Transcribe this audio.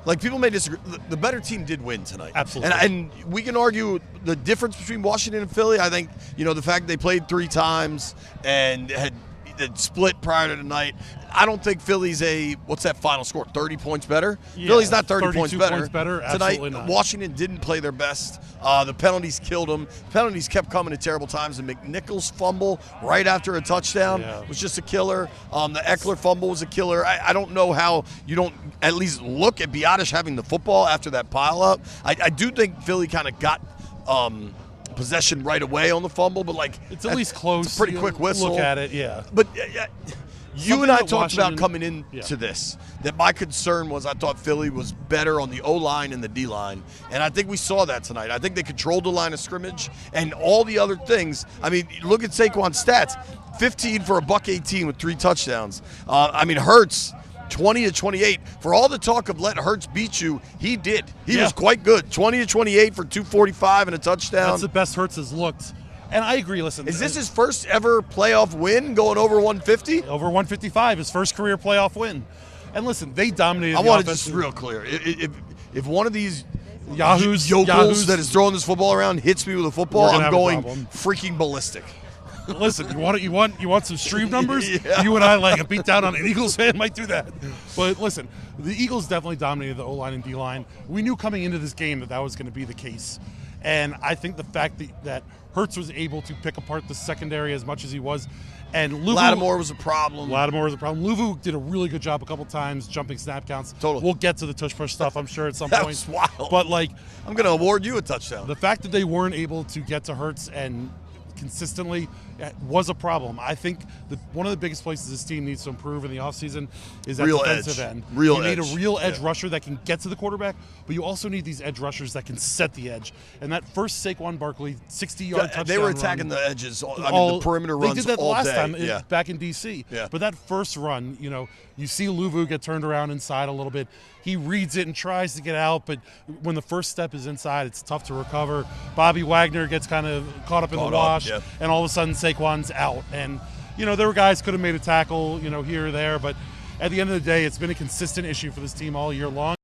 Like, people may disagree. The better team did win tonight. Absolutely. And we can argue the difference between Washington and Philly. I think, the fact they played 3 times and had split prior to tonight. I don't think Philly's what's that final score, 30 points better? Yeah, Philly's not 30 points better. Absolutely Tonight, not. Washington didn't play their best. The penalties killed them. Penalties kept coming at terrible times. The McNichols fumble right after a touchdown was just a killer. The Eckler fumble was a killer. I don't know how you don't at least look at Biotish having the football after that pile-up. I do think Philly kind of got possession right away on the fumble, but it's at least close. It's a pretty quick whistle. Look at it, yeah. But you and I talked about coming yeah. to this, that my concern was I thought Philly was better on the O-line and the D-line, and I think we saw that tonight. I think they controlled the line of scrimmage and all the other things. I mean, look at Saquon's stats, 15 for $118 with 3 touchdowns. Hurts, 20-28. For all the talk of let Hurts beat you, he did. He was quite good. 20-28 for 245 and a touchdown. That's the best Hurts has looked. And I agree, listen. Is this his first ever playoff win going over 150? Over 155, his first career playoff win. And listen, they dominated I the want to offense. just real clear. If one of these Yahoos that is throwing this football around hits me with a football, I'm going freaking ballistic. Listen, you want some stream numbers? Yeah. You and I, like a beat down on an Eagles fan, might do that. But listen, the Eagles definitely dominated the O-line and D-line. We knew coming into this game that was going to be the case. And I think the fact that Hurts was able to pick apart the secondary as much as he was, and Lattimore was a problem. Luvu did a really good job a couple times jumping snap counts. Totally. We'll get to the tush push stuff, I'm sure, at some that point. Was wild. But I'm going to award you a touchdown. The fact that they weren't able to get to Hurts and consistently was a problem. I think one of the biggest places this team needs to improve in the offseason is that defensive end. You need a real edge rusher that can get to the quarterback, but you also need these edge rushers that can set the edge. And that first Saquon Barkley 60-yard touchdown they were attacking the edges. The perimeter runs all day. They did that the last time back in D.C. Yeah. But that first run, you see Luvu get turned around inside a little bit. He reads it and tries to get out, but when the first step is inside, it's tough to recover. Bobby Wagner gets kind of caught up in the wash, and all of a sudden Saquon's out. And, there were guys could have made a tackle, here or there, but at the end of the day, it's been a consistent issue for this team all year long.